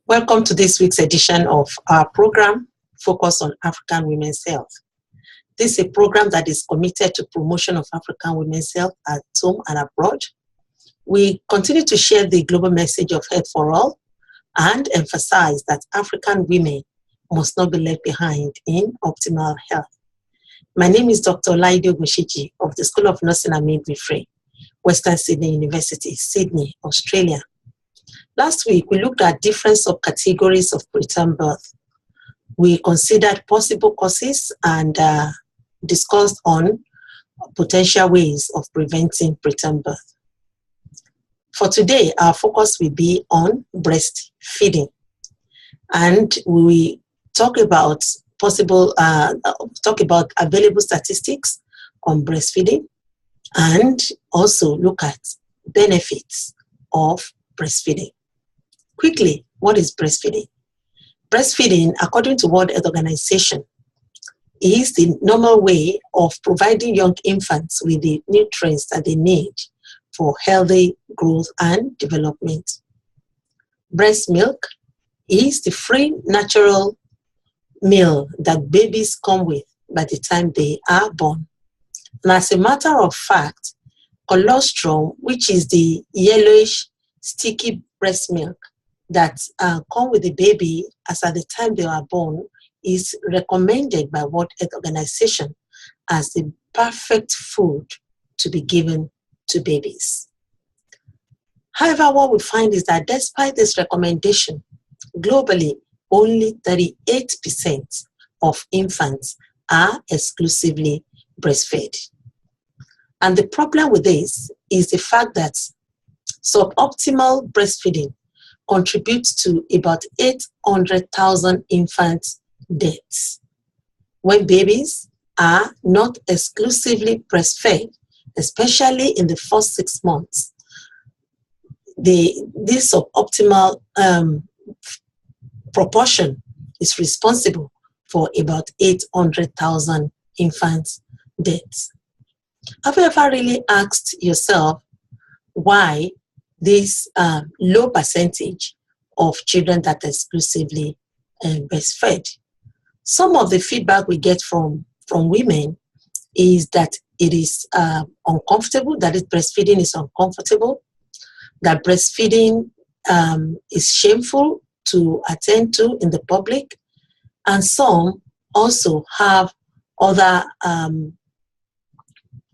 Welcome to this week's edition of our program focused on African women's health. This is a program that is committed to promotion of African women's health at home and abroad. We continue to share the global message of health for all and emphasize that African women must not be left behind in optimal health. My name is Dr. Olaide Ogunseji of the School of Nursing and Midwifery, Western Sydney University, Sydney, Australia. Last week, we looked at different subcategories of preterm birth. We considered possible causes and discussed on potential ways of preventing preterm birth. For today, our focus will be on breastfeeding. And we talk about available statistics on breastfeeding and also look at benefits of breastfeeding. Quickly, what is breastfeeding? Breastfeeding, according to World Health Organization, is the normal way of providing young infants with the nutrients that they need for healthy growth and development. Breast milk is the free natural meal that babies come with by the time they are born. And as a matter of fact, colostrum, which is the yellowish, sticky breast milk that come with the baby as at the time they are born, is recommended by World Health Organization as the perfect food to be given to babies. However, what we find is that despite this recommendation, globally, only 38% of infants are exclusively breastfed. And the problem with this is the fact that suboptimal breastfeeding contributes to about 800,000 infant deaths. When babies are not exclusively breastfed, especially in the first 6 months, this suboptimal proportion is responsible for about 800,000 infant deaths. Have you ever really asked yourself why this low percentage of children that are exclusively breastfed? Some of the feedback we get from women is that it is uncomfortable, that breastfeeding is uncomfortable, that breastfeeding is shameful to attend to in the public, and some also have other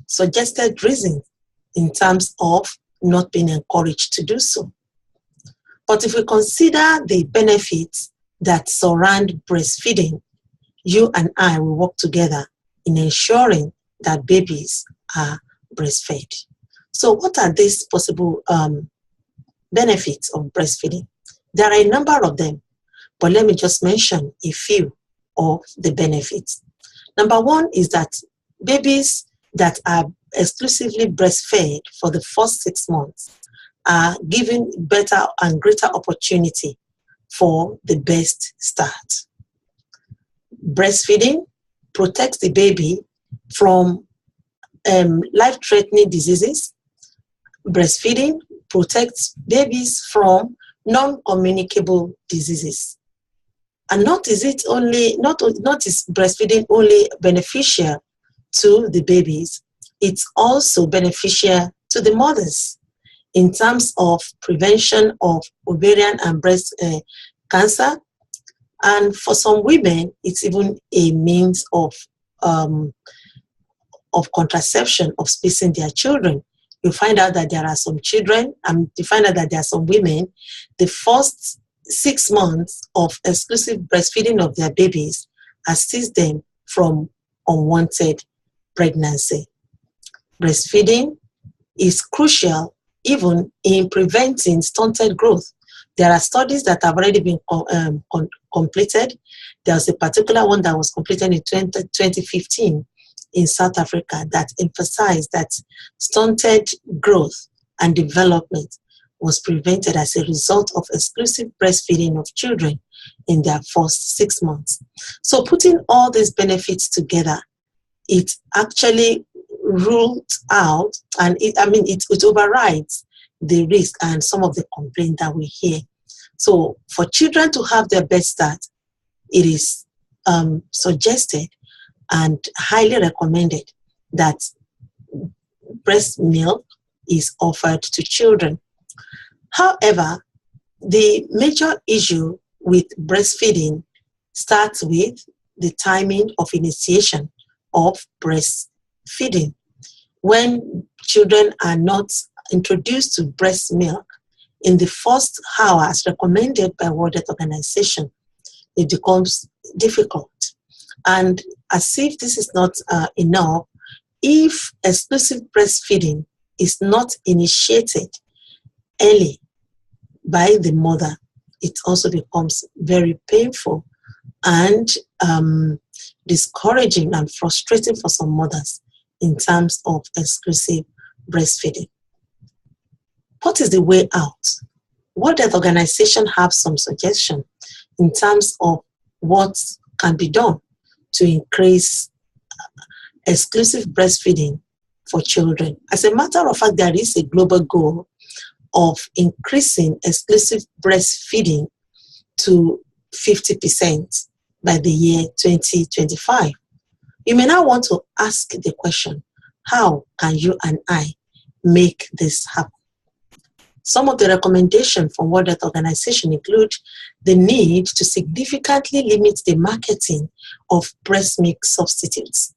suggested reasons in terms of not being encouraged to do so. But if we consider the benefits that surround breastfeeding, you and I will work together in ensuring that babies are breastfed. So what are these possible benefits of breastfeeding? There are a number of them, but let me just mention a few of the benefits. Number one is that babies that are exclusively breastfed for the first 6 months are given better and greater opportunity for the best start. Breastfeeding protects the baby from life-threatening diseases. Breastfeeding protects babies from non-communicable diseases. And not is breastfeeding only beneficial to the babies, it's also beneficial to the mothers in terms of prevention of ovarian and breast cancer. And for some women, it's even a means of contraception, of spacing their children. You find out that there are some children, and you find out that there are some women, the first 6 months of exclusive breastfeeding of their babies assists them from unwanted pregnancy. Breastfeeding is crucial even in preventing stunted growth. There are studies that have already been completed. There was a particular one that was completed in 2015 in South Africa that emphasized that stunted growth and development was prevented as a result of exclusive breastfeeding of children in their first 6 months. So putting all these benefits together, it actually ruled out, and it overrides the risk and some of the complaints that we hear. So for children to have their best start, it is suggested and highly recommended that breast milk is offered to children. However, the major issue with breastfeeding starts with the timing of initiation of breastfeeding. When children are not introduced to breast milk in the first hour as recommended by World Health Organization, it becomes difficult. And as if this is not enough, if exclusive breastfeeding is not initiated early by the mother, it also becomes very painful and discouraging and frustrating for some mothers in terms of exclusive breastfeeding. What is the way out? World Health Organization have some suggestion in terms of what can be done to increase exclusive breastfeeding for children. As a matter of fact, there is a global goal of increasing exclusive breastfeeding to 50% by the year 2025. You may now want to ask the question, how can you and I make this happen? Some of the recommendations from World Health Organization include the need to significantly limit the marketing of breast milk substitutes,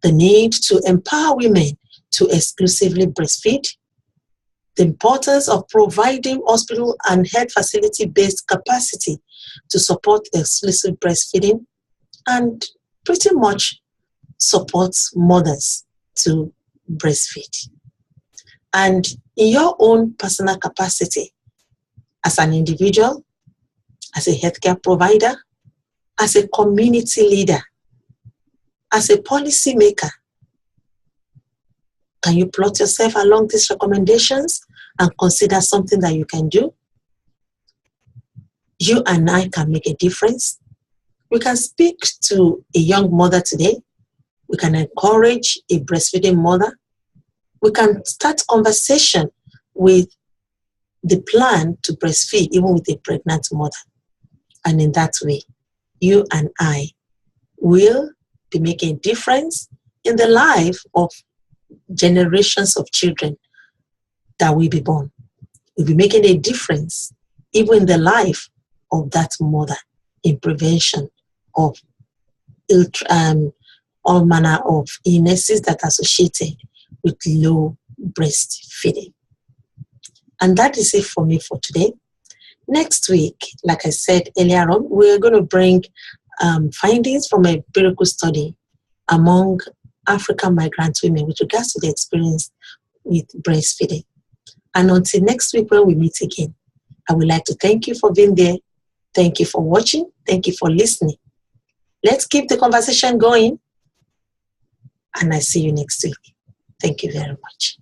the need to empower women to exclusively breastfeed, the importance of providing hospital and health facility-based capacity to support exclusive breastfeeding, and pretty much supports mothers to breastfeed. And in your own personal capacity, as an individual, as a healthcare provider, as a community leader, as a policy maker, can you plot yourself along these recommendations and consider something that you can do? You and I can make a difference. We can speak to a young mother today. We can encourage a breastfeeding mother. We can start conversation with the plan to breastfeed, even with a pregnant mother. And in that way, you and I will be making a difference in the life of generations of children that will be born. We'll be making a difference even in the life of that mother in prevention of all manner of illnesses that are associated with low breastfeeding. And that is it for me for today. Next week, like I said earlier on, we're going to bring findings from a empirical study among African migrant women with regards to the experience with breastfeeding. And until next week when we meet again, I would like to thank you for being there. Thank you for watching. Thank you for listening. Let's keep the conversation going. And I see you next week. Thank you very much.